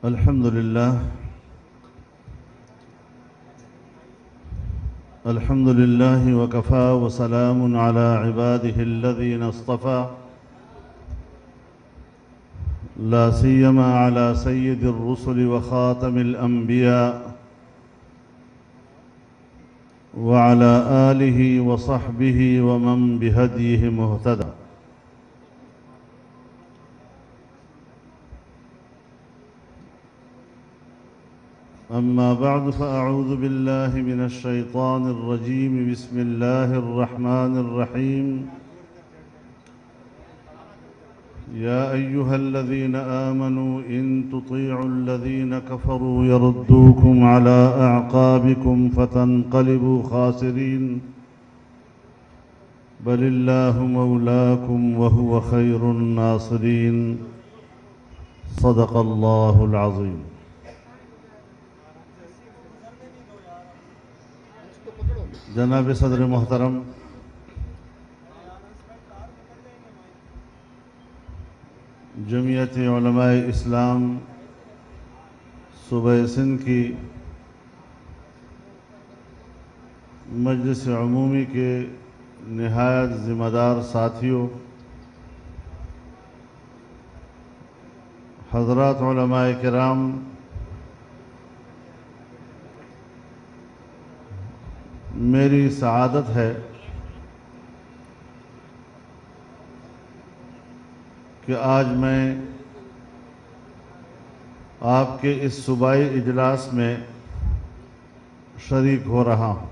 الحمد لله وكفى وسلام على عباده الذين اصطفى لا سيما على سيد الرسل وخاتم الأنبياء وعلى آله وصحبه ومن بهديه مهتدى. أما بعد فأعوذ بالله من الشيطان الرجيم. بسم الله الرحمن الرحيم. يا أيها الذين آمنوا إن تطيعوا الذين كفروا يردوكم على أعقابكم فتنقلبوا خاسرين بل الله مولاكم وهو خير الناصرين. صدق الله العظيم. جناب صدر محترم، جمعیت علماء اسلام صوبہ سندھ کی مجلس عمومی کے نہایت ذمہ دار ساتھیوں، حضرات علماء کرام، میری سعادت ہے کہ آج میں آپ کے اس صوبائی اجلاس میں شریک ہو رہا ہوں۔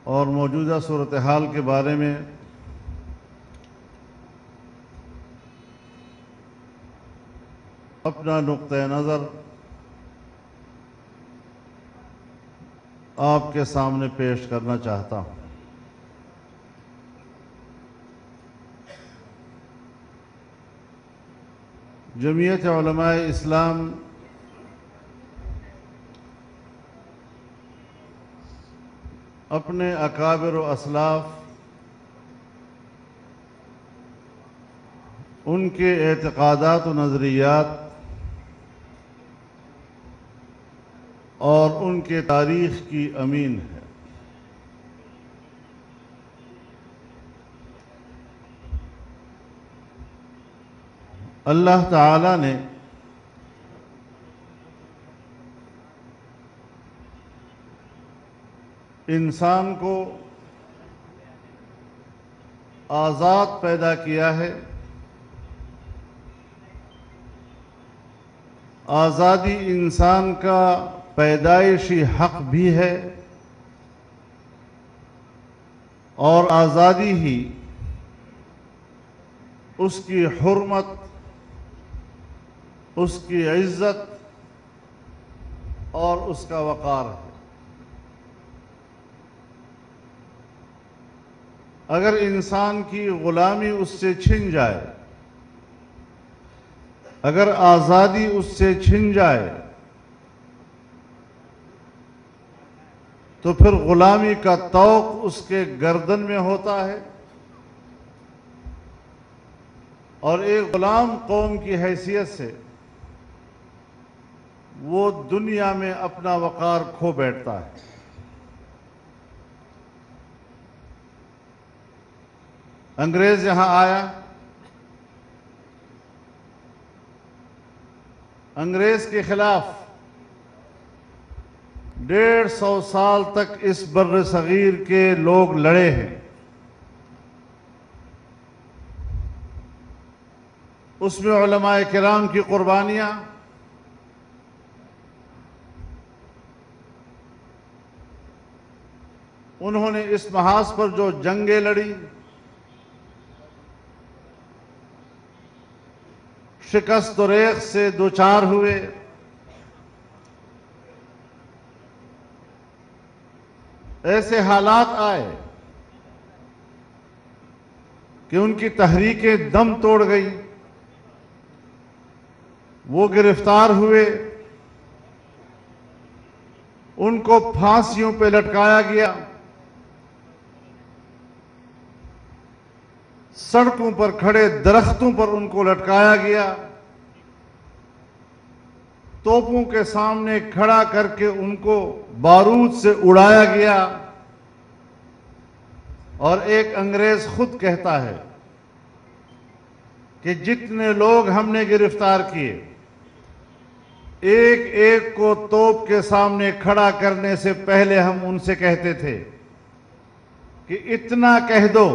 اور موجودہ صورتحال کے بارے میں اپنا نقطہ نظر آپ کے سامنے پیش کرنا چاہتا ہوں۔ جمعیت علماء اسلام اپنے اکابر و اسلاف، ان کے اعتقادات و نظریات اور ان کے تاریخ کی امین ہے۔ اللہ تعالی نے انسان کو آزاد پیدا کیا ہے۔ آزادی انسان کا پیدائشی حق بھی ہے، اور آزادی ہی اس کی حرمت، اس کی عزت اور اس کا وقار ہے۔ اگر انسان کی غلامی اس سے چھن جائے، اگر آزادی اس سے چھن جائے، تو پھر غلامی کا طوق اس کے گردن میں ہوتا ہے، اور ایک غلام قوم کی حیثیت سے وہ دنیا میں اپنا وقار کھو بیٹھتا ہے۔ انگریز یہاں آیا، انگریز کے خلاف 150 سال تک اس بر صغیر کے لوگ لڑے ہیں۔ اس میں علماء کرام کی قربانیاں، انہوں نے اس محاذ پر جو جنگیں لڑی، شکست و ریغ سے دوچار ہوئے، ایسے حالات آئے کہ ان کی تحریکیں دم توڑ گئی، وہ گرفتار ہوئے، ان کو پھانسیوں پہ لٹکایا گیا، سڑکوں پر کھڑے درختوں پر ان کو لٹکایا گیا، توپوں کے سامنے کھڑا کر کے ان کو بارود سے اڑایا گیا، اور ایک انگریز خود کہتا ہے کہ جتنے لوگ ہم نے گرفتار کیے، ایک ایک کو توپ کے سامنے کھڑا کرنے سے پہلے ہم ان سے کہتے تھے کہ اتنا کہہ دو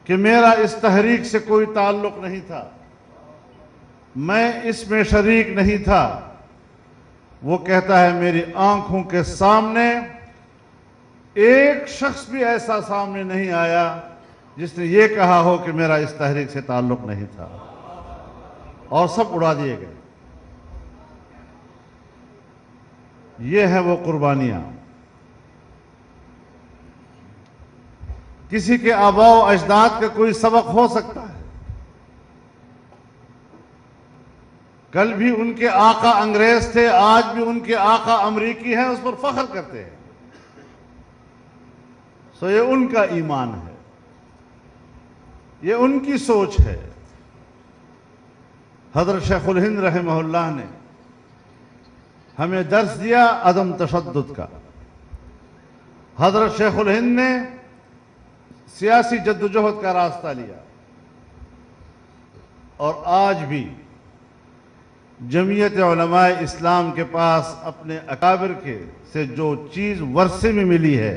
کہ میرا اس تحریک سے کوئی تعلق نہیں تھا، میں اس میں شریک نہیں تھا۔ وہ کہتا ہے میری آنکھوں کے سامنے ایک شخص بھی ایسا سامنے نہیں آیا جس نے یہ کہا ہو کہ میرا اس تحریک سے تعلق نہیں تھا، اور سب اڑا دیے گئے۔ یہ ہے وہ قربانیاں۔ کسی کے آباء و اجداد کا کوئی سبق ہو سکتا ہے، کل بھی ان کے آقا انگریز تھے، آج بھی ان کے آقا امریکی ہیں، اس پر فخر کرتے ہیں۔ سو یہ ان کا ایمان ہے، یہ ان کی سوچ ہے۔ حضرت شیخ الہند رحمہ اللہ نے ہمیں درس دیا عدم تشدد کا۔ حضرت شیخ الہند نے سیاسی جدوجہد کا راستہ لیا، اور آج بھی جمعیت علماء اسلام کے پاس اپنے اکابر کے سے جو چیز ورثے میں ملی ہے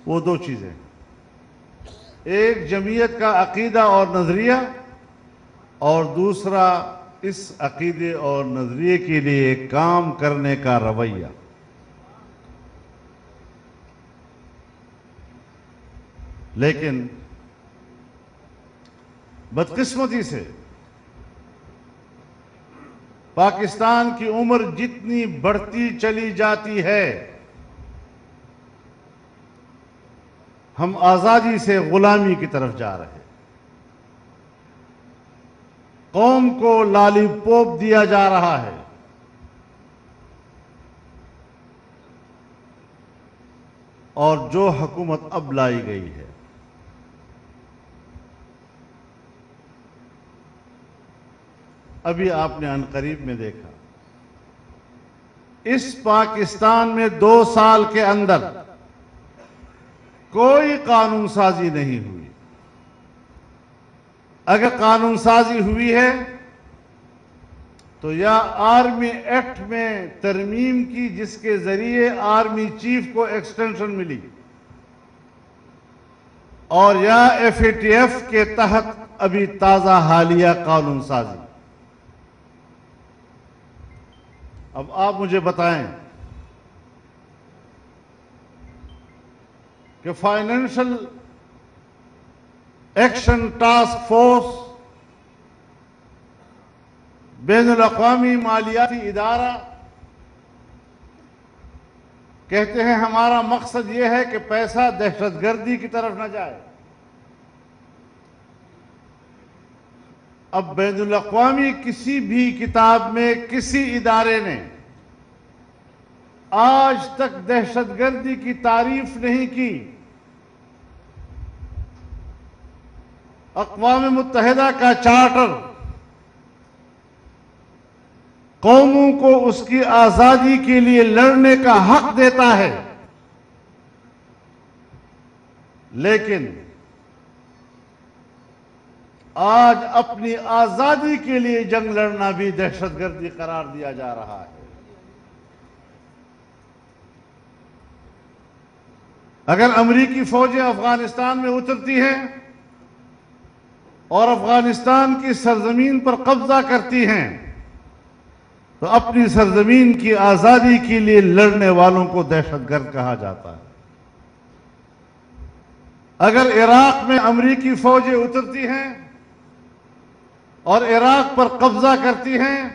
وہ دو چیزیں، ایک جمعیت کا عقیدہ اور نظریہ، اور دوسرا اس عقیدے اور نظریے کے لیے کام کرنے کا رویہ۔ لیکن بدقسمتی سے پاکستان کی عمر جتنی بڑھتی چلی جاتی ہے، ہم آزادی سے غلامی کی طرف جا رہے ہیں۔ قوم کو لالی پوپ دیا جا رہا ہے، اور جو حکومت اب لائی گئی ہے، ابھی آپ نے عنقریب میں دیکھا، اس پاکستان میں 2 سال کے اندر کوئی قانون سازی نہیں ہوئی۔ اگر قانون سازی ہوئی ہے تو یا آرمی ایکٹ میں ترمیم کی، جس کے ذریعے آرمی چیف کو ایکسٹینشن ملی، اور یا FATF کے تحت ابھی تازہ حالیہ قانون سازی۔ اب آپ مجھے بتائیں کہ فائنینشل ایکشن ٹاسک فورس، بین الاقوامی مالیاتی ادارہ، کہتے ہیں ہمارا مقصد یہ ہے کہ پیسہ دہشت گردی کی طرف نہ جائے۔ اب بین الاقوامی کسی بھی کتاب میں کسی ادارے نے آج تک دہشت گردی کی تعریف نہیں کی۔ اقوام متحدہ کا چارٹر قوموں کو اس کی آزادی کے لیے لڑنے کا حق دیتا ہے، لیکن آج اپنی آزادی کے لیے جنگ لڑنا بھی دہشت گردی قرار دیا جا رہا ہے۔ اگر امریکی فوجیں افغانستان میں اترتی ہیں اور افغانستان کی سرزمین پر قبضہ کرتی ہیں، تو اپنی سرزمین کی آزادی کے لیے لڑنے والوں کو دہشت گرد کہا جاتا ہے۔ اگر عراق میں امریکی فوجیں اترتی ہیں اور عراق پر قبضہ کرتی ہیں،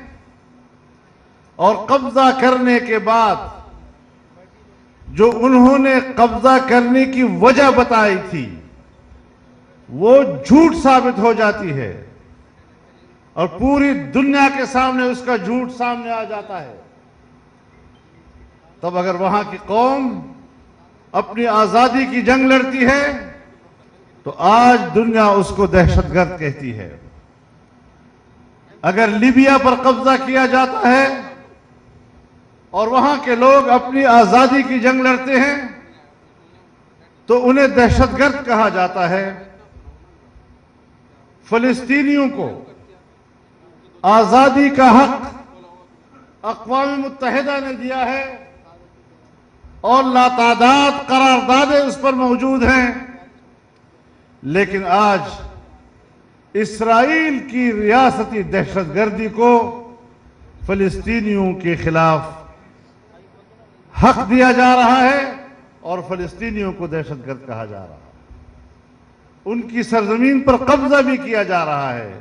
اور قبضہ کرنے کے بعد جو انہوں نے قبضہ کرنے کی وجہ بتائی تھی وہ جھوٹ ثابت ہو جاتی ہے، اور پوری دنیا کے سامنے اس کا جھوٹ سامنے آ جاتا ہے، تب اگر وہاں کی قوم اپنی آزادی کی جنگ لڑتی ہے تو آج دنیا اس کو دہشت گرد کہتی ہے۔ اگر لیبیا پر قبضہ کیا جاتا ہے اور وہاں کے لوگ اپنی آزادی کی جنگ لڑتے ہیں تو انہیں دہشت گرد کہا جاتا ہے۔ فلسطینیوں کو آزادی کا حق اقوام متحدہ نے دیا ہے اور لاتعداد قراردادیں اس پر موجود ہیں، لیکن آج اسرائیل کی ریاستی دہشت گردی کو فلسطینیوں کے خلاف حق دیا جا رہا ہے اور فلسطینیوں کو دہشت گرد کہا جا رہا ہے۔ ان کی سرزمین پر قبضہ بھی کیا جا رہا ہے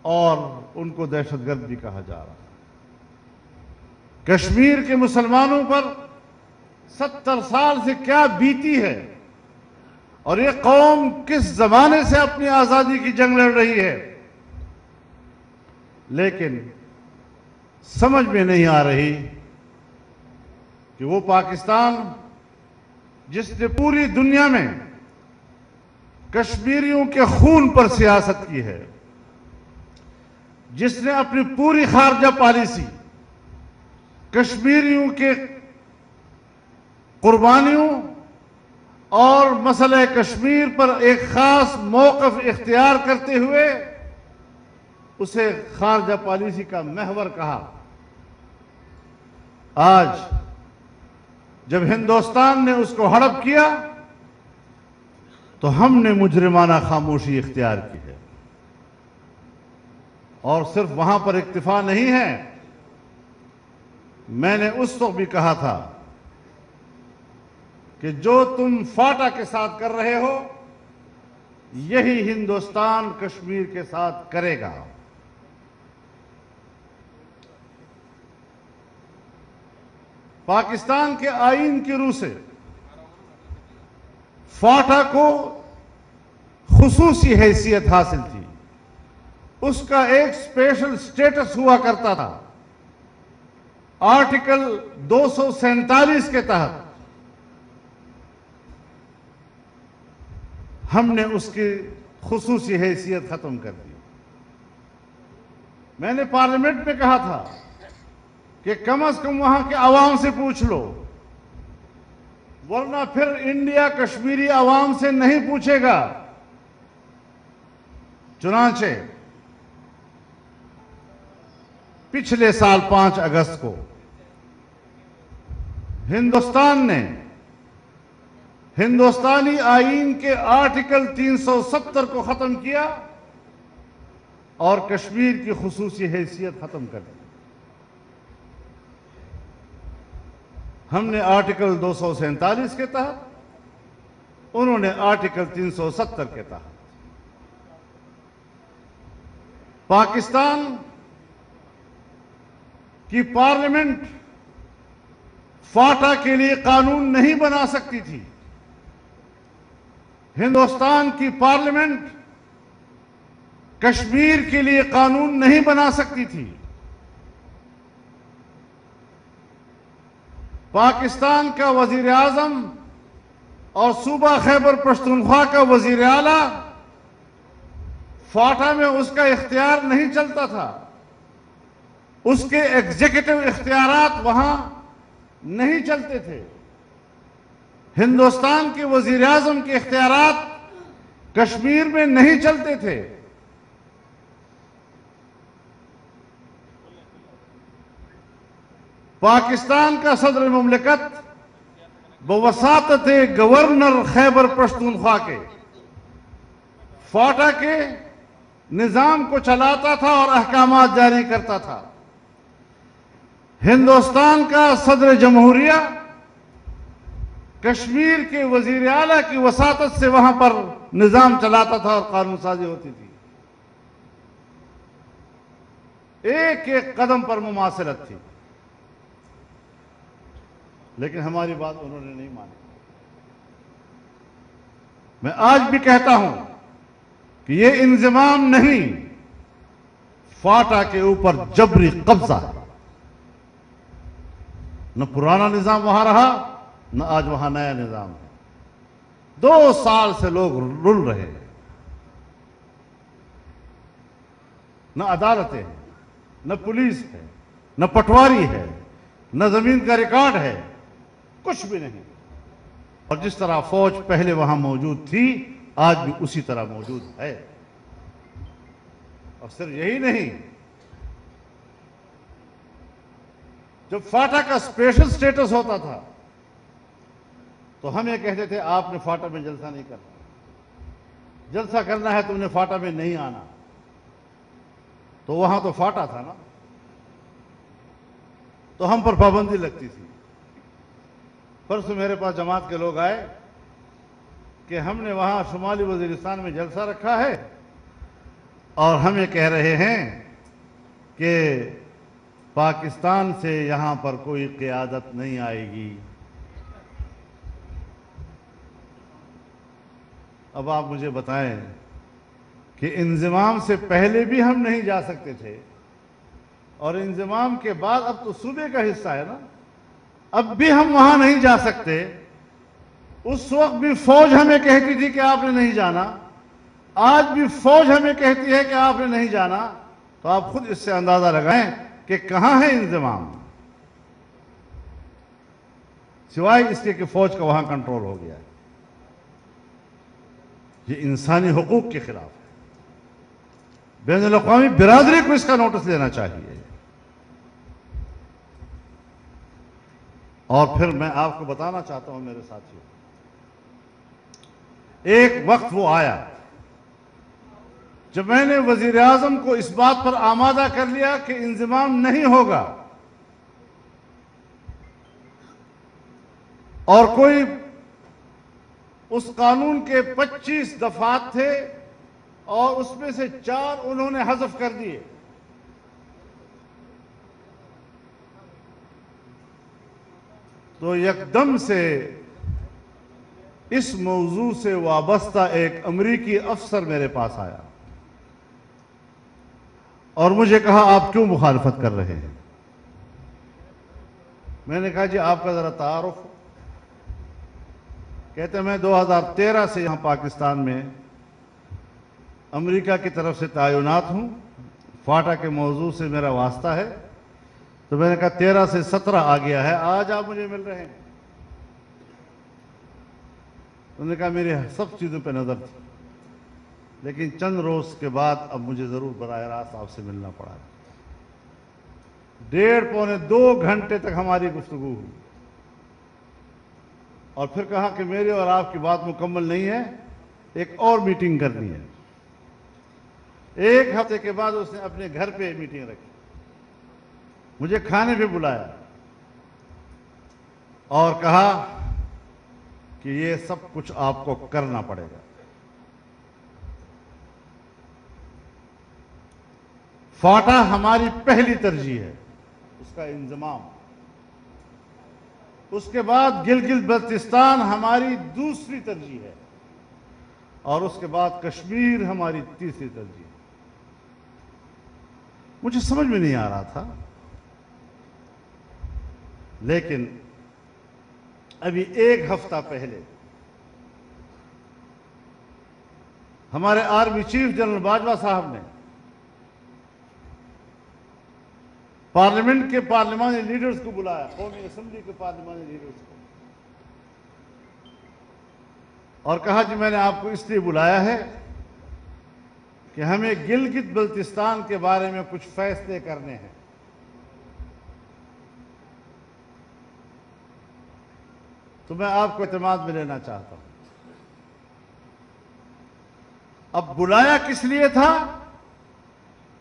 اور ان کو دہشت گرد بھی کہا جا رہا ہے۔ کشمیر کے مسلمانوں پر 70 سال سے کیا بیتی ہے اور یہ قوم کس زمانے سے اپنی آزادی کی جنگ لڑ رہی ہے، لیکن سمجھ میں نہیں آ رہی کہ وہ پاکستان جس نے پوری دنیا میں کشمیریوں کے خون پر سیاست کی ہے، جس نے اپنی پوری خارجہ پالیسی کشمیریوں کے قربانیوں اور مسئلہ کشمیر پر ایک خاص موقف اختیار کرتے ہوئے اسے خارجہ پالیسی کا محور کہا، آج جب ہندوستان نے اس کو ہڑپ کیا تو ہم نے مجرمانہ خاموشی اختیار کی ہے۔ اور صرف وہاں پر اکتفا نہیں ہے، میں نے اس وقت بھی کہا تھا کہ جو تم فاٹا کے ساتھ کر رہے ہو یہی ہندوستان کشمیر کے ساتھ کرے گا۔ پاکستان کے آئین کی روح سے فاٹا کو خصوصی حیثیت حاصل تھی، اس کا ایک اسپیشل سٹیٹس ہوا کرتا تھا۔ آرٹیکل 247 کے تحت ہم نے اس کی خصوصی حیثیت ختم کر دی۔ میں نے پارلیمنٹ میں کہا تھا کہ کم از کم وہاں کے عوام سے پوچھ لو، ورنہ پھر انڈیا کشمیری عوام سے نہیں پوچھے گا۔ چنانچہ پچھلے سال 5 اگست کو ہندوستان نے ہندوستانی آئین کے آرٹیکل 370 کو ختم کیا اور کشمیر کی خصوصی حیثیت ختم کر دی۔ ہم نے آرٹیکل 247 کے تحت، انہوں نے آرٹیکل 370 کے تحت۔ پاکستان کی پارلیمنٹ فاٹا کے لیے قانون نہیں بنا سکتی تھی، ہندوستان کی پارلیمنٹ کشمیر کے لیے قانون نہیں بنا سکتی تھی۔ پاکستان کا وزیر اعظم اور صوبہ خیبر پختونخوا کا وزیر اعلیٰ فاٹا میں اس کا اختیار نہیں چلتا تھا، اس کے ایگزیکٹو اختیارات وہاں نہیں چلتے تھے۔ ہندوستان کے وزیر اعظم کے اختیارات کشمیر میں نہیں چلتے تھے۔ پاکستان کا صدر مملکت بواسطت گورنر خیبر پختونخوا کے فاٹا کے نظام کو چلاتا تھا اور احکامات جاری کرتا تھا۔ ہندوستان کا صدر جمہوریہ کشمیر کے وزیر اعلیٰ کی وساطت سے وہاں پر نظام چلاتا تھا اور قانون سازی ہوتی تھی۔ ایک ایک قدم پر مماثلت تھی، لیکن ہماری بات انہوں نے نہیں مانی۔ میں آج بھی کہتا ہوں کہ یہ انضمام نہیں، فاٹا کے اوپر جبری قبضہ ہے۔ نہ پرانا نظام وہاں رہا، نہ آج وہاں نیا نظام ہے۔ 2 سال سے لوگ رل رہے ہیں، نہ عدالتیں ہیں، نہ پولیس ہے، نہ پٹواری ہے، نہ زمین کا ریکارڈ ہے، کچھ بھی نہیں۔ اور جس طرح فوج پہلے وہاں موجود تھی آج بھی اسی طرح موجود ہے۔ اور صرف یہی نہیں، جب فاٹا کا اسپیشل سٹیٹس ہوتا تھا تو ہم یہ کہتے تھے آپ نے فاٹا میں جلسہ نہیں کرنا، جلسہ کرنا ہے تم نے فاٹا میں نہیں آنا۔ تو وہاں تو فاٹا تھا نا، تو ہم پر پابندی لگتی تھی۔ پرسوں میرے پاس جماعت کے لوگ آئے کہ ہم نے وہاں شمالی وزیرستان میں جلسہ رکھا ہے اور ہم یہ کہہ رہے ہیں کہ پاکستان سے یہاں پر کوئی قیادت نہیں آئے گی۔ اب آپ مجھے بتائیں کہ انضمام سے پہلے بھی ہم نہیں جا سکتے تھے، اور انضمام کے بعد اب تو صوبے کا حصہ ہے نا، اب بھی ہم وہاں نہیں جا سکتے۔ اس وقت بھی فوج ہمیں کہتی تھی کہ آپ نے نہیں جانا، آج بھی فوج ہمیں کہتی ہے کہ آپ نے نہیں جانا۔ تو آپ خود اس سے اندازہ لگائیں کہ کہاں ہے انضمام، سوائے اس کے کہ فوج کا وہاں کنٹرول ہو گیا ہے۔ یہ انسانی حقوق کے خلاف ہے، بین الاقوامی برادری کو اس کا نوٹس لینا چاہیے۔ اور پھر میں آپ کو بتانا چاہتا ہوں میرے ساتھیوں، ایک وقت وہ آیا جب میں نے وزیر اعظم کو اس بات پر آمادہ کر لیا کہ انضمام نہیں ہوگا، اور کوئی اس قانون کے 25 دفعات تھے اور اس میں سے 4 انہوں نے حذف کر دیے۔ تو یکدم سے اس موضوع سے وابستہ ایک امریکی افسر میرے پاس آیا اور مجھے کہا آپ کیوں مخالفت کر رہے ہیں؟ میں نے کہا جی آپ کا ذرا تعارف ہو۔ کہتے ہیں میں 2013 سے یہاں پاکستان میں امریکہ کی طرف سے تعینات ہوں، فاٹا کے موضوع سے میرا واسطہ ہے۔ تو میں نے کہا 13 سے 17 آ گیا ہے، آج آپ مجھے مل رہے ہیں؟ انہوں نے کہا میری سب چیزوں پہ نظر تھی، لیکن چند روز کے بعد اب مجھے ضرور براہ راست آپ سے ملنا پڑا۔ 1.5 پونے 2 گھنٹے تک ہماری گفتگو ہوئی، اور پھر کہا کہ میری اور آپ کی بات مکمل نہیں ہے، ایک اور میٹنگ کرنی ہے۔ 1 ہفتے کے بعد اس نے اپنے گھر پہ میٹنگ رکھی، مجھے کھانے پہ بلایا اور کہا کہ یہ سب کچھ آپ کو کرنا پڑے گا۔ فاٹا ہماری پہلی ترجیح ہے، اس کا انضمام۔ اس کے بعد گلگت بلتستان ہماری دوسری ترجیح ہے، اور اس کے بعد کشمیر ہماری تیسری ترجیح ہے۔ مجھے سمجھ میں نہیں آ رہا تھا، لیکن ابھی 1 ہفتہ پہلے ہمارے آرمی چیف جنرل باجوہ صاحب نے پارلیمنٹ کے پارلیمانی لیڈرز کو بلایا، قومی اسمبلی کے پارلیمانی لیڈرز کو، اور کہا کہ میں نے آپ کو اس لیے بلایا ہے کہ ہمیں گلگت بلتستان کے بارے میں کچھ فیصلے کرنے ہیں۔ تو میں آپ کو اعتماد میں لینا چاہتا ہوں۔ اب بلایا کس لیے تھا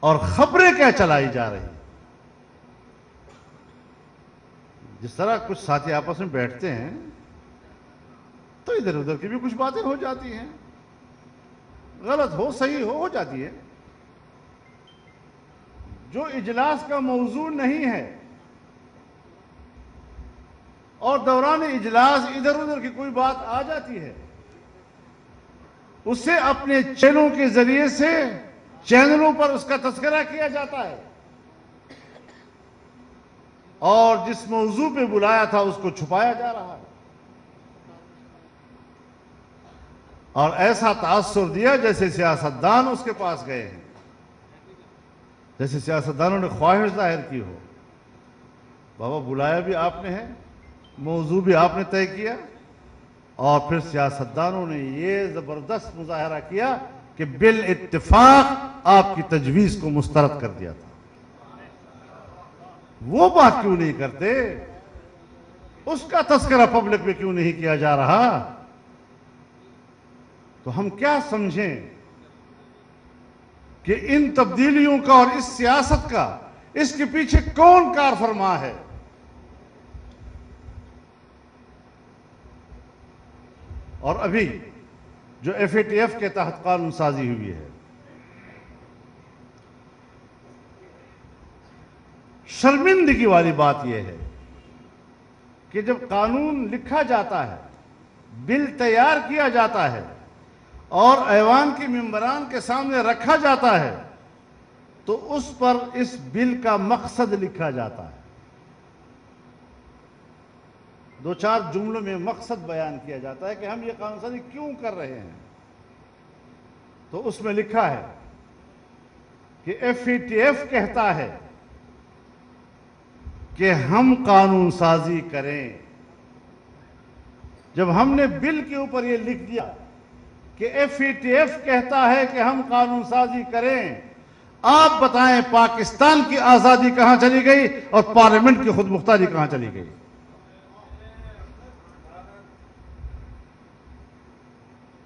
اور خبریں کیا چلائی جا رہی؟ جس طرح کچھ ساتھی آپس میں بیٹھتے ہیں تو ادھر ادھر کی بھی کچھ باتیں ہو جاتی ہیں، غلط ہو صحیح ہو جاتی ہے۔ جو اجلاس کا موضوع نہیں ہے اور دوران اجلاس ادھر ادھر کی کوئی بات آ جاتی ہے، اسے اپنے چینلوں کے ذریعے سے چینلوں پر اس کا تذکرہ کیا جاتا ہے، اور جس موضوع پہ بلایا تھا اس کو چھپایا جا رہا ہے۔ اور ایسا تاثر دیا جیسے سیاستدان اس کے پاس گئے ہیں، جیسے سیاستدانوں نے خواہش ظاہر کی ہو۔ بابا بلایا بھی آپ نے ہے، موضوع بھی آپ نے طے کیا، اور پھر سیاستدانوں نے یہ زبردست مظاہرہ کیا کہ بالاتفاق آپ کی تجویز کو مسترد کر دیا تھا۔ وہ بات کیوں نہیں کرتے؟ اس کا تذکرہ پبلک میں کیوں نہیں کیا جا رہا؟ تو ہم کیا سمجھیں کہ ان تبدیلیوں کا اور اس سیاست کا اس کے پیچھے کون کار فرما ہے؟ اور ابھی جو ایف اے ٹی ایف کے تحت قانون سازی ہوئی ہے، شرمندگی والی بات یہ ہے کہ جب قانون لکھا جاتا ہے، بل تیار کیا جاتا ہے اور ایوان کے ممبران کے سامنے رکھا جاتا ہے تو اس پر اس بل کا مقصد لکھا جاتا ہے، دو چار جملوں میں مقصد بیان کیا جاتا ہے کہ ہم یہ قانون سازی کیوں کر رہے ہیں۔ تو اس میں لکھا ہے کہ ایف اے ٹی ایف کہتا ہے کہ ہم قانون سازی کریں۔ جب ہم نے بل کے اوپر یہ لکھ دیا کہ ایف اے ٹی ایف کہتا ہے کہ ہم قانون سازی کریں، آپ بتائیں پاکستان کی آزادی کہاں چلی گئی اور پارلیمنٹ کی خود مختاری کہاں چلی گئی؟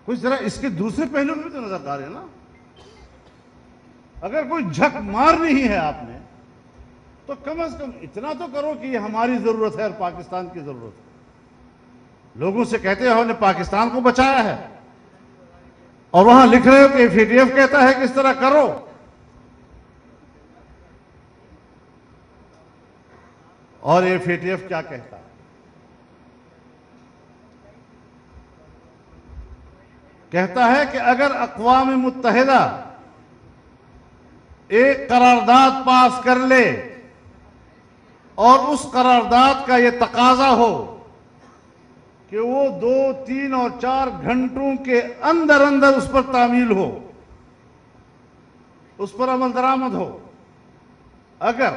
کچھ ذرا اس کے دوسرے پہلو میں بھی تو نظر ڈالیں نا۔ اگر کوئی جھک مار نہیں ہے آپ نے تو کم از کم اتنا تو کرو کہ یہ ہماری ضرورت ہے اور پاکستان کی ضرورت ہے۔ لوگوں سے کہتے ہو نے پاکستان کو بچایا ہے اور وہاں لکھ رہے ہو کہ ایف اے ٹی ایف کہتا ہے کہ اس طرح کرو۔ اور ایف اے ٹی ایف کیا کہتا ہے؟ کہتا ہے کہ اگر اقوام متحدہ ایک قرارداد پاس کر لے اور اس قرارداد کا یہ تقاضا ہو کہ وہ 2، 3 اور 4 گھنٹوں کے اندر اندر اس پر تعمیل ہو، اس پر عمل درآمد ہو، اگر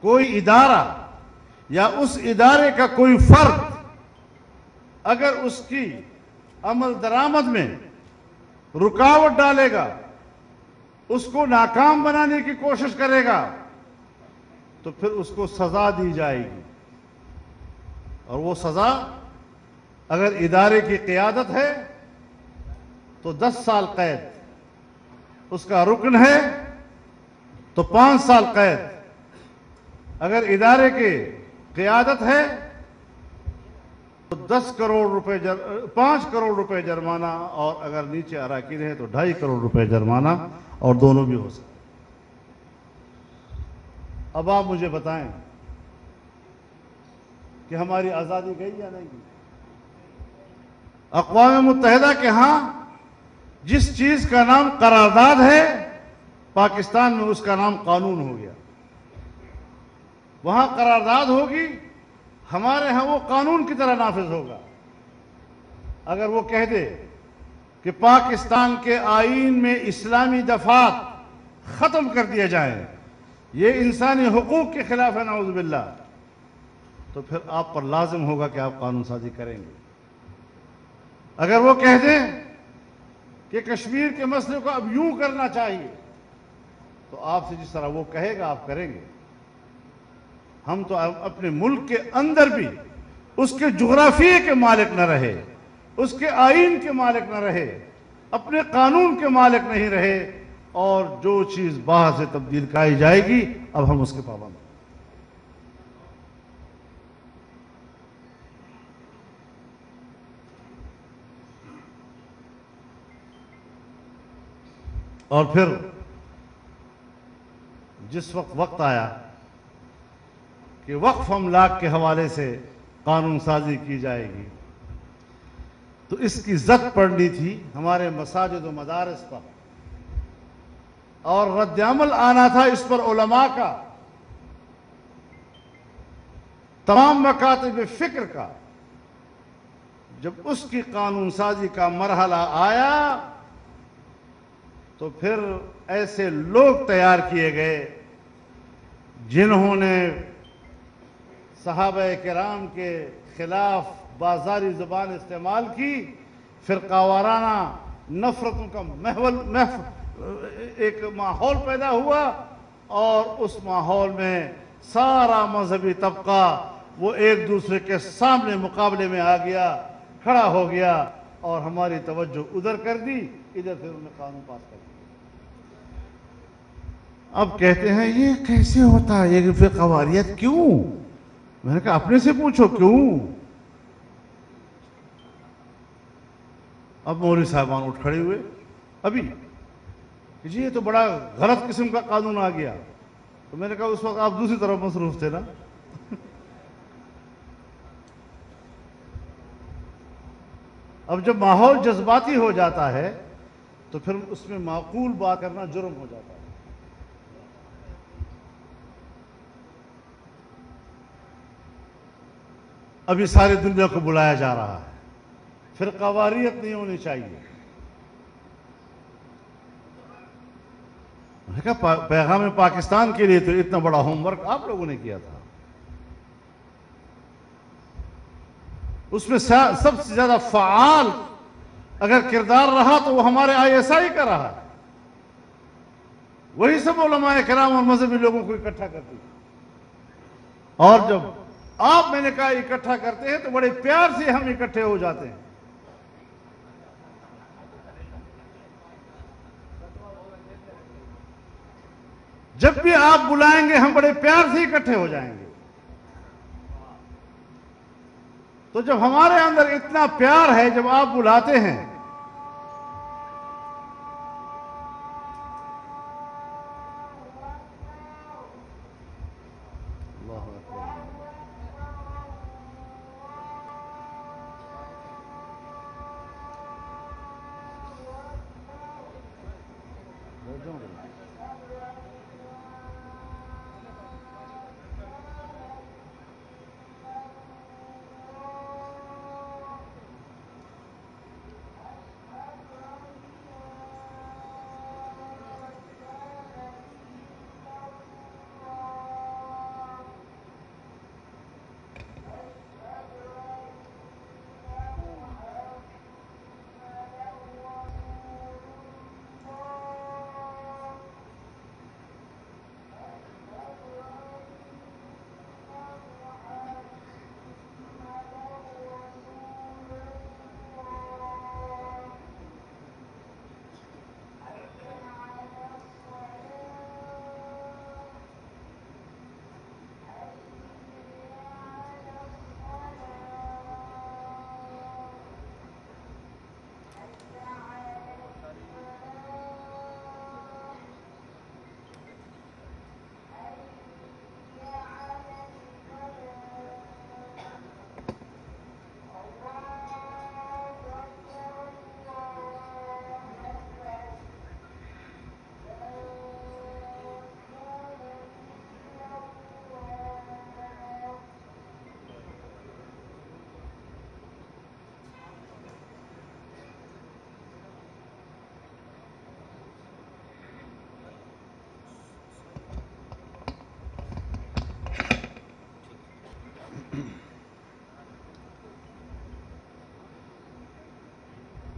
کوئی ادارہ یا اس ادارے کا کوئی فرد اگر اس کی عمل درآمد میں رکاوٹ ڈالے گا، اس کو ناکام بنانے کی کوشش کرے گا، تو پھر اس کو سزا دی جائے گی۔ اور وہ سزا اگر ادارے کی قیادت ہے تو 10 سال قید، اس کا رکن ہے تو 5 سال قید، اگر ادارے کی قیادت ہے تو 5 کروڑ روپے جرمانہ، اور اگر نیچے اراکین ہے تو 2.5 کروڑ روپے جرمانہ، اور دونوں بھی ہو سکتے۔ اب آپ مجھے بتائیں کہ ہماری آزادی گئی یا نہیں گئی؟ اقوام متحدہ کے ہاں جس چیز کا نام قرارداد ہے، پاکستان میں اس کا نام قانون ہو گیا۔ وہاں قرارداد ہوگی، ہمارے ہاں وہ قانون کی طرح نافذ ہوگا۔ اگر وہ کہہ دے کہ پاکستان کے آئین میں اسلامی دفعات ختم کر دیا جائیں، یہ انسانی حقوق کے خلاف ہے نعوذ باللہ، تو پھر آپ پر لازم ہوگا کہ آپ قانون سازی کریں گے۔ اگر وہ کہہ دیں کہ کشمیر کے مسئلے کو اب یوں کرنا چاہیے، تو آپ سے جس طرح وہ کہے گا آپ کریں گے۔ ہم تو اپنے ملک کے اندر بھی اس کے جغرافیے کے مالک نہ رہے، اس کے آئین کے مالک نہ رہے، اپنے قانون کے مالک نہیں رہے، اور جو چیز باہر سے تبدیل کرائی جائے گی اب ہم اس کے پابند ہیں۔ اور پھر جس وقت آیا کہ وقف املاک کے حوالے سے قانون سازی کی جائے گی، تو اس کی زد پڑنی تھی ہمارے مساجد و مدارس پر، اور رد عمل آنا تھا اس پر علماء کا، تمام مکاتب فکر کا، جب اس کی قانون سازی کا مرحلہ آیا تو پھر ایسے لوگ تیار کیے گئے جنہوں نے صحابہ کرام کے خلاف بازاری زبان استعمال کی، فرقہ وارانہ نفرتوں کا ایک ماحول پیدا ہوا، اور اس ماحول میں سارا مذہبی طبقہ وہ ایک دوسرے کے سامنے مقابلے میں آ گیا، کھڑا ہو گیا، اور ہماری توجہ ادھر کر دی، ادھر پھر انہوں نے قانون پاس کر دیا۔ اب کہتے ہیں یہ کیسے ہوتا ہے، یہ فرقہ واریت کیوں؟ میں نے کہا اپنے سے پوچھو کیوں؟ اب مولوی صاحبان اٹھ کھڑے ہوئے ابھی، جی یہ تو بڑا غلط قسم کا قانون آ گیا۔ تو میں نے کہا اس وقت آپ دوسری طرف مصروف تھے نا۔ اب جب ماحول جذباتی ہو جاتا ہے تو پھر اس میں معقول بات کرنا جرم ہو جاتا ہے۔ ابھی ساری دنیا کو بلایا جا رہا ہے، فرقہ واریت نہیں ہونی چاہیے۔ میں نے کہا پیغام پاکستان کے لیے تو اتنا بڑا ہوم ورک آپ لوگوں نے کیا تھا، اس میں سب سے زیادہ فعال اگر کردار رہا تو وہ ہمارے ISI کا رہا ہے، وہی سب علماء کرام اور مذہبی لوگوں کو اکٹھا کرتی ہے۔ اور جب آپ میں نے کہا اکٹھا کرتے ہیں تو بڑے پیار سے ہم اکٹھے ہو جاتے ہیں۔ جب بھی آپ بلائیں گے ہم بڑے پیار سے اکٹھے ہو جائیں گے۔ تو جب ہمارے اندر اتنا پیار ہے، جب آپ بلاتے ہیں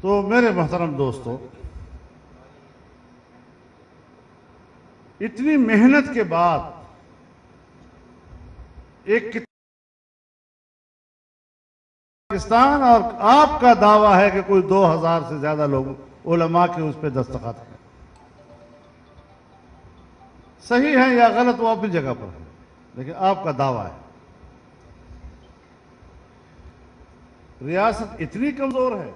تو میرے محترم دوستو، اتنی محنت کے بعد ایک پاکستان اور آپ کا دعویٰ ہے کہ کوئی 2000 سے زیادہ لوگ علماء کے اس پہ دستخط ہیں، صحیح ہے یا غلط وہ اپنی جگہ پر ہے، لیکن آپ کا دعویٰ ہے۔ ریاست اتنی کمزور ہے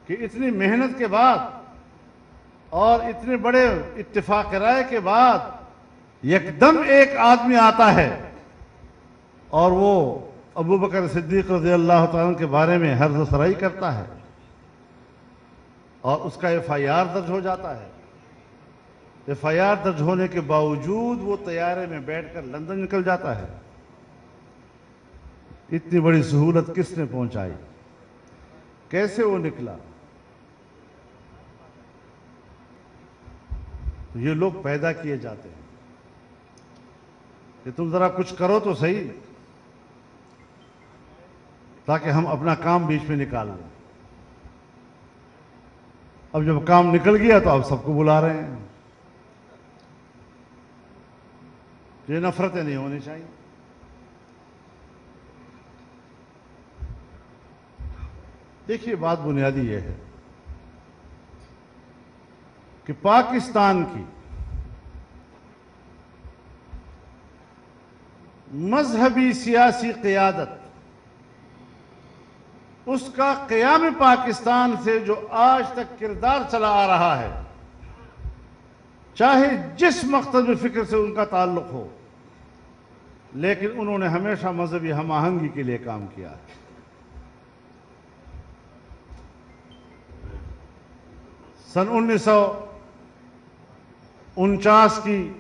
کہ اتنی محنت کے بعد اور اتنے بڑے اتفاق رائے کے بعد یکدم ایک آدمی آتا ہے اور وہ ابو بکر صدیق رضی اللہ تعالیٰ کے بارے میں حرز و سرائی کرتا ہے، اور اس کا FIR درج ہو جاتا ہے۔ FIR درج ہونے کے باوجود وہ طیارے میں بیٹھ کر لندن نکل جاتا ہے۔ اتنی بڑی سہولت کس نے پہنچائی؟ کیسے وہ نکلا؟ یہ لوگ پیدا کیے جاتے ہیں کہ تم ذرا کچھ کرو تو صحیح، تاکہ ہم اپنا کام بیچ میں نکال لیں۔ اب جب کام نکل گیا تو آپ سب کو بلا رہے ہیں۔ یہ نفرتیں نہیں ہونی چاہیے۔ دیکھیے، بات بنیادی یہ ہے کہ پاکستان کی مذہبی سیاسی قیادت، اس کا قیام پاکستان سے جو آج تک کردار چلا آ رہا ہے، چاہے جس مقصد فکر سے ان کا تعلق ہو، لیکن انہوں نے ہمیشہ مذہبی ہم آہنگی کے لیے کام کیا ہے۔ سن 1949 کی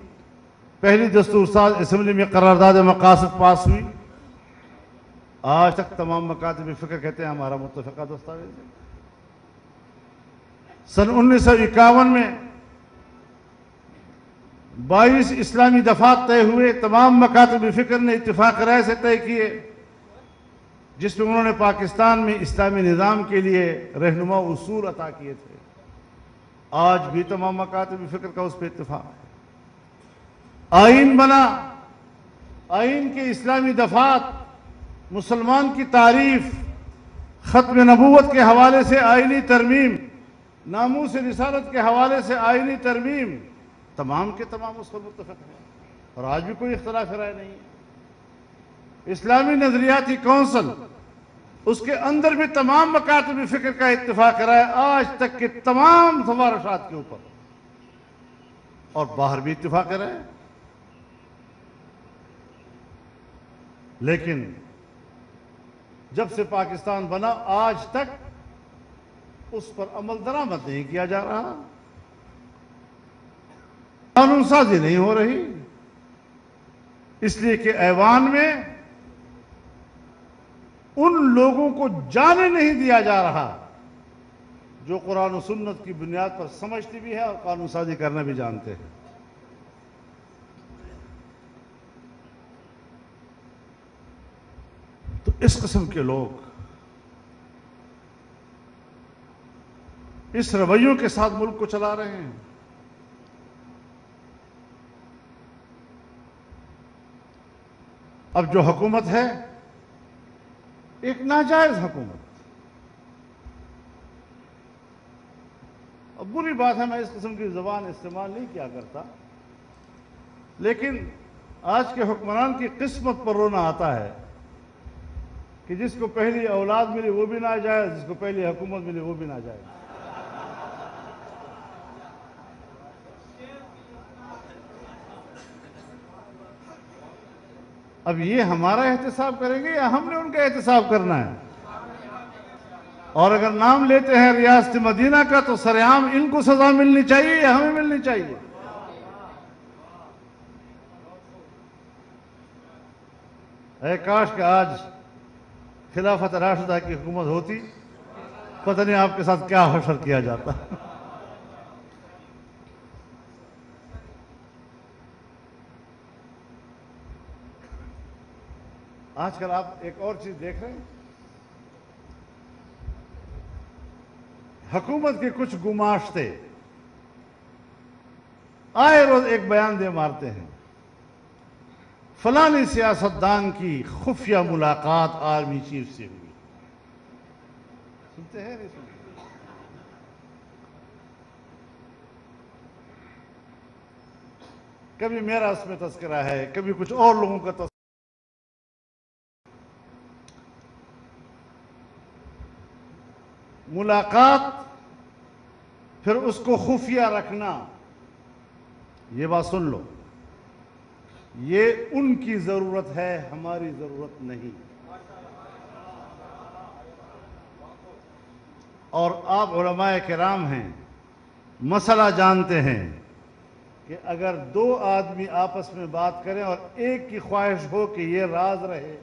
پہلی دستور ساز اسمبلی میں قرارداد مقاصد پاس ہوئی، آج تک تمام مکاتب فکر کہتے ہیں ہمارا متفقہ دستاویز ہے۔ سن 1951 میں 22 اسلامی دفعات طے ہوئے، تمام مکاتب فکر نے اتفاق رائے سے طے کیے، جس میں انہوں نے پاکستان میں اسلامی نظام کے لیے رہنما اصول عطا کیے تھے۔ آج بھی تمام مکاتب فکر کا اس پہ اتفاق ہے۔ آئین بنا، آئین کے اسلامی دفعات، مسلمان کی تعریف، ختم نبوت کے حوالے سے آئینی ترمیم، ناموس رسالت کے حوالے سے آئینی ترمیم، تمام کے تمام اس پر متفق ہیں، اور آج بھی کوئی اختلاف رائے نہیں ہے۔ اسلامی نظریاتی کونسل، اس کے اندر بھی تمام مکاتب فکر کا اتفاق رائے آج تک کے تمام سفارشات کے اوپر، اور باہر بھی اتفاق رائے۔ لیکن جب سے پاکستان بنا آج تک اس پر عمل درآمد نہیں کیا جا رہا، قانون سازی نہیں ہو رہی، اس لیے کہ ایوان میں ان لوگوں کو جانے نہیں دیا جا رہا جو قرآن و سنت کی بنیاد پر سمجھتے بھی ہے اور قانون سازی کرنا بھی جانتے ہیں۔ تو اس قسم کے لوگ اس رویوں کے ساتھ ملک کو چلا رہے ہیں۔ اب جو حکومت ہے، ایک ناجائز حکومت، اب بری بات ہے، میں اس قسم کی زبان استعمال نہیں کیا کرتا، لیکن آج کے حکمران کی قسمت پر رونا آتا ہے کہ جس کو پہلی اولاد ملی وہ بھی ناجائز، جس کو پہلی حکومت ملی وہ بھی ناجائز۔ اب یہ ہمارا احتساب کریں گے یا ہم نے ان کا احتساب کرنا ہے؟ اور اگر نام لیتے ہیں ریاست مدینہ کا تو سرعام ان کو سزا ملنی چاہیے یا ہمیں ملنی چاہیے؟ اے کاش کہ آج خلافت راشدہ کی حکومت ہوتی، پتہ نہیں آپ کے ساتھ کیا حشر کیا جاتا۔ آج کل آپ ایک اور چیز دیکھ رہے ہیں، حکومت کے کچھ گماشتے آئے روز ایک بیان دے مارتے ہیں، فلانی سیاستدان کی خفیہ ملاقات آرمی چیف سے ہوئی۔ سنتے ہیں نہیں سنتے؟ کبھی میرا اس میں تذکرہ ہے، کبھی کچھ اور لوگوں کا تذکرہ۔ ملاقات پھر اس کو خفیہ رکھنا، یہ بات سن لو، یہ ان کی ضرورت ہے، ہماری ضرورت نہیں۔ اور آپ علماء کرام ہیں، مسئلہ جانتے ہیں کہ اگر دو آدمی آپس میں بات کریں اور ایک کی خواہش ہو کہ یہ راز رہے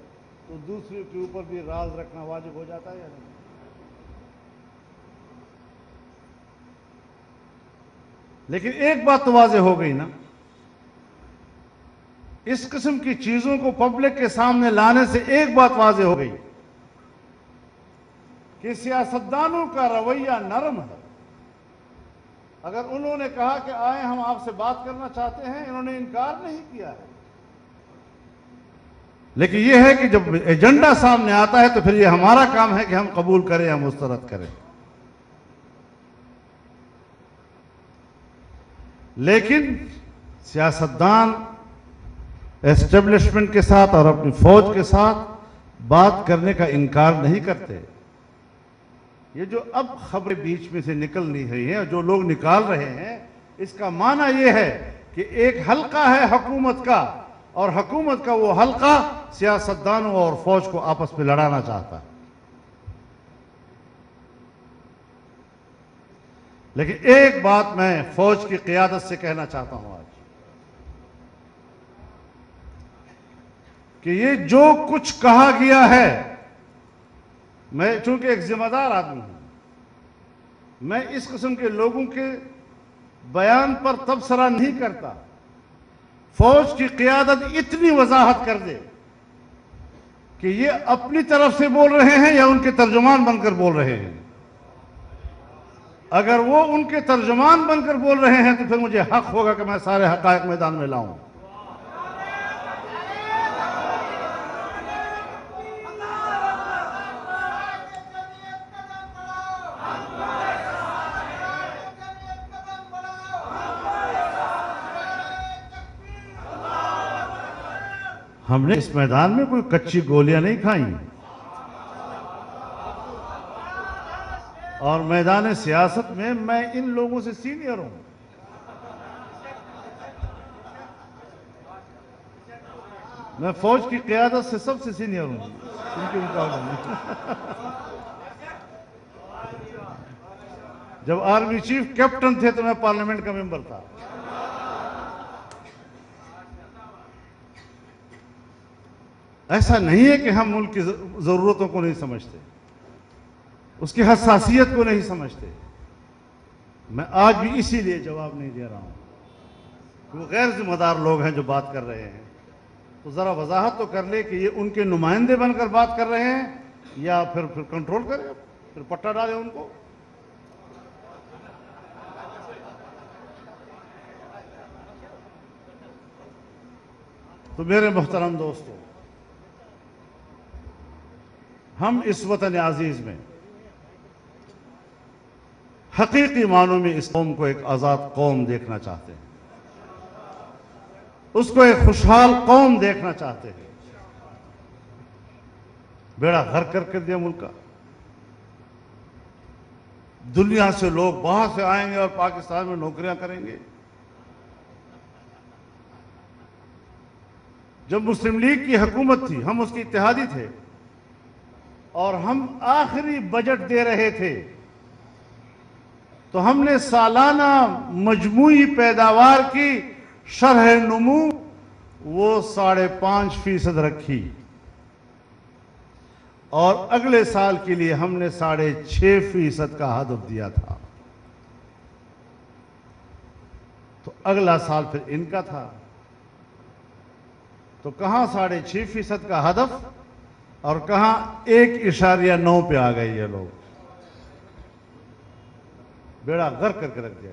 تو دوسرے کے اوپر بھی راز رکھنا واجب ہو جاتا ہے یا نہیں؟ لیکن ایک بات تو واضح ہو گئی نا، اس قسم کی چیزوں کو پبلک کے سامنے لانے سے ایک بات واضح ہو گئی کہ سیاستدانوں کا رویہ نرم ہے۔ اگر انہوں نے کہا کہ آئیں ہم آپ سے بات کرنا چاہتے ہیں، انہوں نے انکار نہیں کیا ہے، لیکن یہ ہے کہ جب ایجنڈا سامنے آتا ہے تو پھر یہ ہمارا کام ہے کہ ہم قبول کریں یا مسترد کریں۔ لیکن سیاستدان اسٹیبلشمنٹ کے ساتھ اور اپنی فوج کے ساتھ بات کرنے کا انکار نہیں کرتے۔ یہ جو اب خبریں بیچ میں سے نکل نہیں رہی ہیں اور جو لوگ نکال رہے ہیں، اس کا معنی یہ ہے کہ ایک حلقہ ہے حکومت کا، اور حکومت کا وہ حلقہ سیاستدانوں اور فوج کو آپس میں لڑانا چاہتا ہے۔ لیکن ایک بات میں فوج کی قیادت سے کہنا چاہتا ہوں آج، کہ یہ جو کچھ کہا گیا ہے، میں چونکہ ایک ذمہ دار آدمی ہوں، میں اس قسم کے لوگوں کے بیان پر تبصرہ نہیں کرتا۔ فوج کی قیادت اتنی وضاحت کر دے کہ یہ اپنی طرف سے بول رہے ہیں یا ان کے ترجمان بن کر بول رہے ہیں۔ اگر وہ ان کے ترجمان بن کر بول رہے ہیں تو پھر مجھے حق ہوگا کہ میں سارے حقائق میدان میں لاؤں۔ ہم نے اس میدان میں کوئی کچی گولیاں نہیں کھائیں، اور میدان سیاست میں میں ان لوگوں سے سینئر ہوں۔ میں فوج کی قیادت سے سب سے سینئر ہوں، ان کے مقابلے میں۔ جب آرمی چیف کیپٹن تھے تو میں پارلیمنٹ کا ممبر تھا۔ ایسا نہیں ہے کہ ہم ملک کی ضرورتوں کو نہیں سمجھتے، اس کی حساسیت کو نہیں سمجھتے۔ میں آج بھی اسی لیے جواب نہیں دے رہا ہوں کہ وہ غیر ذمہ دار لوگ ہیں جو بات کر رہے ہیں، تو ذرا وضاحت تو کر لے کہ یہ ان کے نمائندے بن کر بات کر رہے ہیں یا پھر کنٹرول کریں، پھر پٹا ڈالیں ان کو۔ تو میرے محترم دوستو، ہم اس وطن عزیز میں حقیقی معنوں میں اس قوم کو ایک آزاد قوم دیکھنا چاہتے ہیں، اس کو ایک خوشحال قوم دیکھنا چاہتے ہیں۔ بیڑا غرق کر دیا ملک کا، دنیا سے لوگ باہر سے آئیں گے اور پاکستان میں نوکریاں کریں گے۔ جب مسلم لیگ کی حکومت تھی، ہم اس کی اتحادی تھے، اور ہم آخری بجٹ دے رہے تھے تو ہم نے سالانہ مجموعی پیداوار کی شرح نمو وہ 5.5% رکھی، اور اگلے سال کے لیے ہم نے 6.5% کا ہدف دیا تھا۔ تو اگلا سال پھر ان کا تھا، تو کہاں 6.5% کا ہدف اور کہاں 1.9 پہ آ گئے یہ لوگ۔ بیڑا غرق کر کے رکھ دیا۔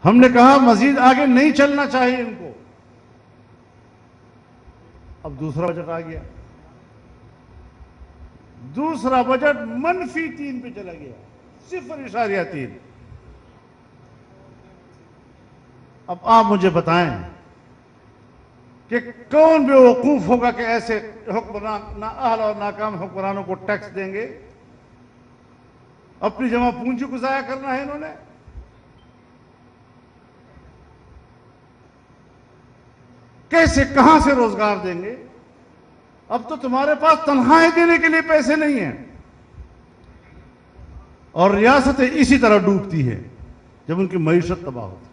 ہم نے کہا مزید آگے نہیں چلنا چاہیے ان کو۔ اب دوسرا بجٹ آ گیا، دوسرا بجٹ -3 پہ چلا گیا، 0.3۔ اب آپ مجھے بتائیں کہ کون بے وقوف ہوگا کہ ایسے حکمران نااہل اور ناکام حکمرانوں کو ٹیکس دیں گے؟ اپنی جمع پونجی کو ضائع کرنا ہے انہوں نے۔ کیسے، کہاں سے روزگار دیں گے؟ اب تو تمہارے پاس تنخواہیں دینے کے لیے پیسے نہیں ہیں، اور ریاستیں اسی طرح ڈوبتی ہیں جب ان کی معیشت تباہ ہوتی ہے۔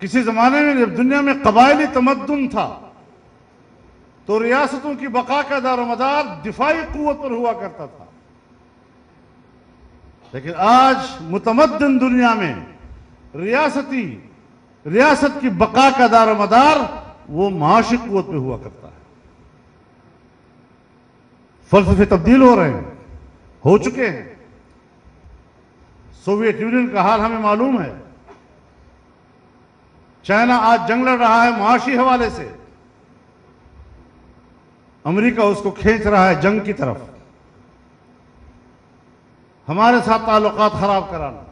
کسی زمانے میں جب دنیا میں قبائلی تمدن تھا تو ریاستوں کی بقا کا دار و مدار دفاعی قوت پر ہوا کرتا تھا۔ لیکن آج متمدن دنیا میں ریاست کی بقا کا دار و مدار وہ معاشی قوت پہ ہوا کرتا ہے. فلسفے تبدیل ہو رہے ہیں، ہو چکے ہیں. سوویت یونین کا حال ہمیں معلوم ہے. چائنا آج جنگ لڑ رہا ہے معاشی حوالے سے. امریکہ اس کو کھینچ رہا ہے جنگ کی طرف. ہمارے ساتھ تعلقات خراب کرانا،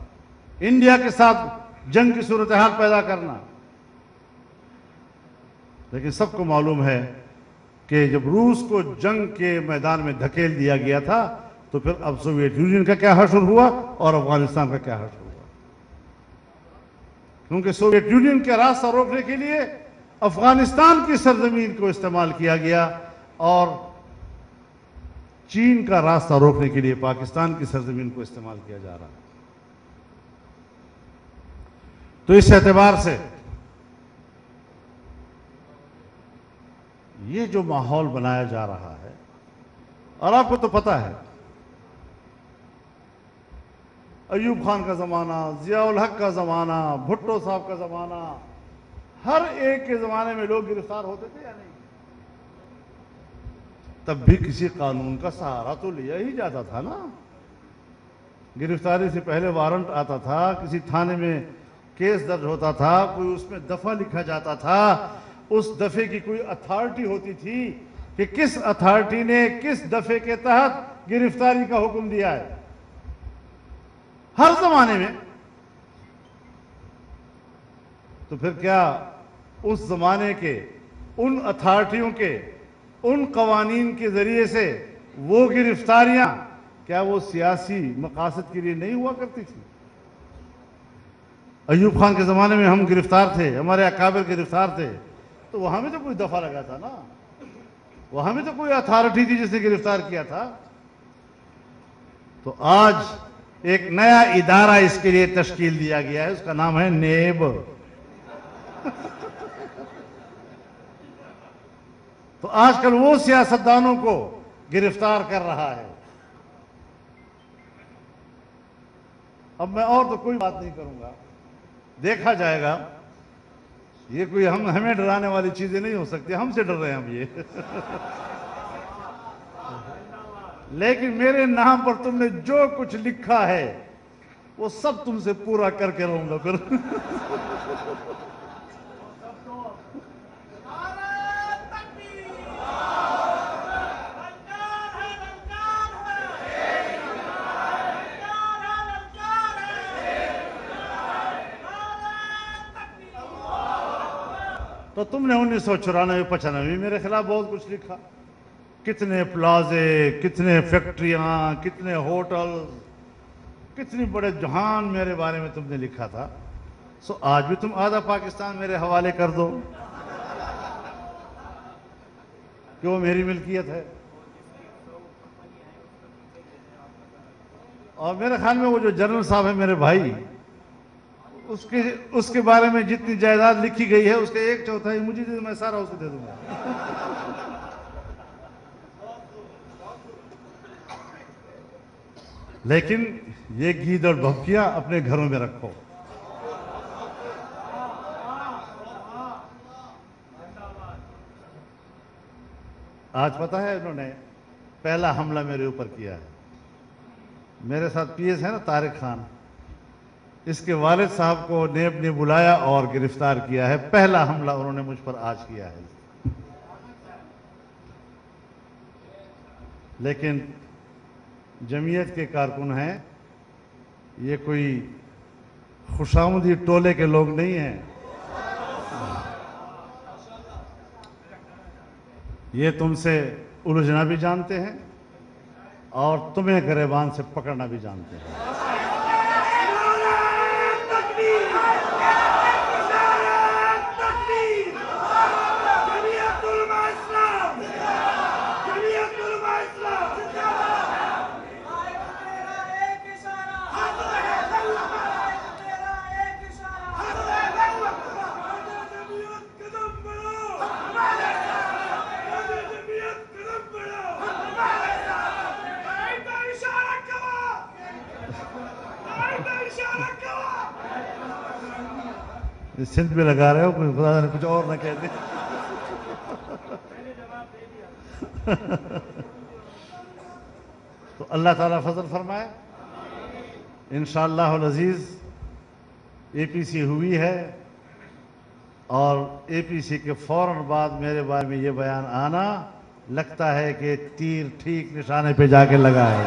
انڈیا کے ساتھ جنگ کی صورتحال پیدا کرنا. لیکن سب کو معلوم ہے کہ جب روس کو جنگ کے میدان میں دھکیل دیا گیا تھا تو پھر اب سوویت یونین کا کیا حشر ہوا اور افغانستان کا کیا حشر ہوا. کیونکہ سوویت یونین کے راستہ روکنے کے لیے افغانستان کی سرزمین کو استعمال کیا گیا اور چین کا راستہ روکنے کے لیے پاکستان کی سرزمین کو استعمال کیا جا رہا ہے. تو اس اعتبار سے یہ جو ماحول بنایا جا رہا ہے، اور آپ کو تو پتہ ہے ایوب خان کا زمانہ، ضیاء الحق کا زمانہ، بھٹو صاحب کا زمانہ، ہر ایک کے زمانے میں لوگ گرفتار ہوتے تھے یا نہیں؟ تب بھی کسی قانون کا سہارا تو لیا ہی جاتا تھا نا. گرفتاری سے پہلے وارنٹ آتا تھا، کسی تھانے میں کیس درج ہوتا تھا، کوئی اس میں دفعہ لکھا جاتا تھا، اس دفعے کی کوئی اتھارٹی ہوتی تھی کہ کس اتھارٹی نے کس دفعے کے تحت گرفتاری کا حکم دیا ہے. ہر زمانے میں. تو پھر کیا اس زمانے کے ان اتھارٹیوں کے ان قوانین کے ذریعے سے وہ گرفتاریاں کیا وہ سیاسی مقاصد کے لیے نہیں ہوا کرتی تھی؟ ایوب خان کے زمانے میں ہم گرفتار تھے، ہمارے اکابر گرفتار تھے، تو وہاں میں تو کوئی دفعہ لگا تھا نا، وہاں میں تو کوئی اتھارٹی تھی جس نے گرفتار کیا تھا. تو آج ایک نیا ادارہ اس کے لیے تشکیل دیا گیا ہے، اس کا نام ہے نیب. تو آج کل وہ سیاستدانوں کو گرفتار کر رہا ہے. اب میں اور تو کوئی بات نہیں کروں گا، دیکھا جائے گا. یہ کوئی ہمیں ڈرانے والی چیزیں نہیں ہو سکتی، ہم سے ڈر رہے ہیں ہم یہ. لیکن میرے نام پر تم نے جو کچھ لکھا ہے وہ سب تم سے پورا کر کے رہوں گا پھر. تو تم نے 1994-95 میرے خلاف بہت کچھ لکھا. کتنے پلازے، کتنے فیکٹریاں، کتنے ہوٹل، کتنی بڑے جہان میرے بارے میں تم نے لکھا تھا. سو آج بھی تم آدھا پاکستان میرے حوالے کر دو کہ وہ میری ملکیت ہے. اور میرے خیال میں وہ جو جنرل صاحب ہے میرے بھائی، اس کے بارے میں جتنی جائیداد لکھی گئی ہے اس کے 1/4 مجھے دے دو، میں سارا اس کو دے دوں گا. لیکن یہ گید اور بھبکیاں اپنے گھروں میں رکھو. آج پتہ ہے انہوں نے پہلا حملہ میرے اوپر کیا ہے. میرے ساتھ پی ایس ہے نا طارق خان، اس کے والد صاحب کو نیب نے بلایا اور گرفتار کیا ہے. پہلا حملہ انہوں نے مجھ پر آج کیا ہے. لیکن جمعیت کے کارکن ہیں، یہ کوئی خوشامدی ٹولے کے لوگ نہیں ہیں. یہ تم سے الجھنا بھی جانتے ہیں اور تمہیں گریبان سے پکڑنا بھی جانتے ہیں. سندھ میں لگا رہے ہو، کوئی خدا نے کچھ اور نہ کہہ دے۔ تو اللہ تعالیٰ فضل فرمائے۔ انشاءاللہ العزیز اے پی سی ہوئی ہے، اور اے پی سی کے فوراً بعد میرے بارے میں یہ بیان آنا لگتا ہے کہ تیر ٹھیک نشانے پہ جا کے لگا ہے۔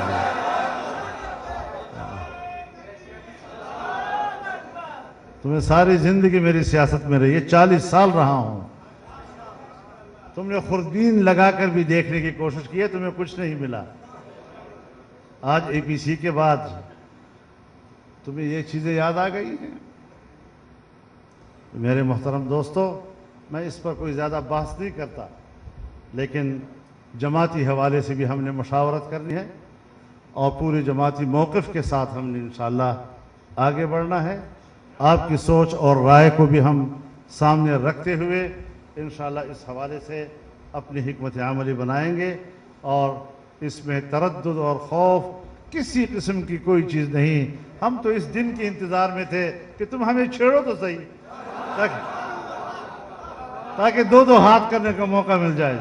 تمہیں ساری زندگی میری سیاست میں رہی ہے، 40 سال رہا ہوں، تم نے خوردبین لگا کر بھی دیکھنے کی کوشش کی ہے، تمہیں کچھ نہیں ملا۔ آج اے پی سی کے بعد تمہیں یہ چیزیں یاد آ گئی ہیں۔ میرے محترم دوستو، میں اس پر کوئی زیادہ بحث نہیں کرتا، لیکن جماعتی حوالے سے بھی ہم نے مشاورت کرنی ہے، اور پورے جماعتی موقف کے ساتھ ہم نے انشاءاللہ آگے بڑھنا ہے۔ آپ کی سوچ اور رائے کو بھی ہم سامنے رکھتے ہوئے انشاءاللہ اس حوالے سے اپنی حکمت عملی بنائیں گے، اور اس میں تردد اور خوف کسی قسم کی کوئی چیز نہیں۔ ہم تو اس دن کے انتظار میں تھے کہ تم ہمیں چھیڑو تو صحیح، تاکہ دو ہاتھ کرنے کا موقع مل جائے۔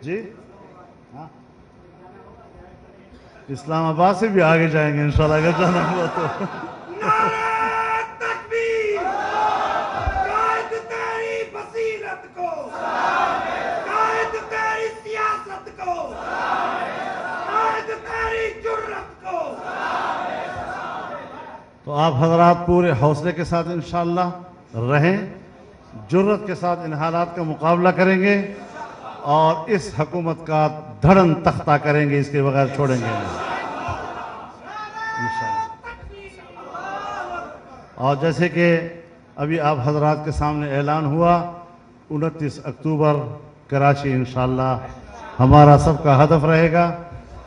جی ہاں، اسلام آباد سے بھی آگے جائیں گے انشاءاللہ اگر جانا ہوا تو۔ نعرہ تکبیر! قائد تیری بصیرت کو، قائد تیری سیاست کو، قائد تیری جرت کو۔ تو آپ حضرات پورے حوصلے کے ساتھ انشاءاللہ رہیں، جرت کے ساتھ ان حالات کا مقابلہ کریں گے، اور اس حکومت کا دھڑن تختہ کریں گے، اس کے بغیر چھوڑیں گے نہیں انشاءاللہ۔ اور جیسے کہ ابھی آپ حضرات کے سامنے اعلان ہوا، 29 اکتوبر کراچی انشاءاللہ ہمارا سب کا ہدف رہے گا،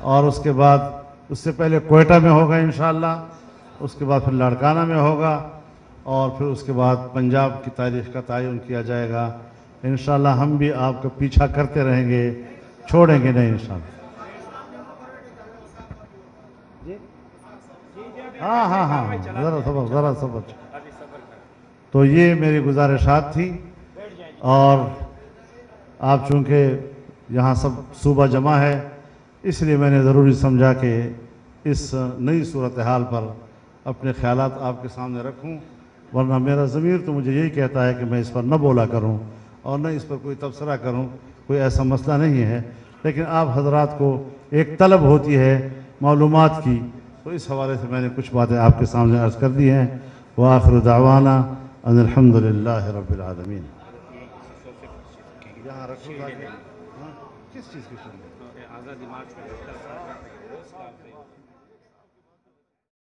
اور اس کے بعد اس سے پہلے کوئٹہ میں ہوگا انشاءاللہ، اس کے بعد پھر لاڑکانہ میں ہوگا، اور پھر اس کے بعد پنجاب کی تاریخ کا تعین کیا جائے گا۔ انشاءاللہ ہم بھی آپ کا پیچھا کرتے رہیں گے، چھوڑیں گے نہیں انشاءاللہ۔ ہاں ذرا صبر۔ تو یہ میری گزارشات تھی، اور آپ چونکہ یہاں سب صوبہ جمع ہے، اس لیے میں نے ضروری سمجھا کہ اس نئی صورتحال پر اپنے خیالات آپ کے سامنے رکھوں، ورنہ میرا ضمیر تو مجھے یہی کہتا ہے کہ میں اس پر نہ بولا کروں اور نہ اس پر کوئی تبصرہ کروں، کوئی ایسا مسئلہ نہیں ہے، لیکن آپ حضرات کو ایک طلب ہوتی ہے معلومات کی، تو اس حوالے سے میں نے کچھ باتیں آپ کے سامنے عرض کر دی ہیں۔ وآخر دعوانا ان الحمدللہ رب العالمین۔ یہاں رکھو کس چیز کی شروع؟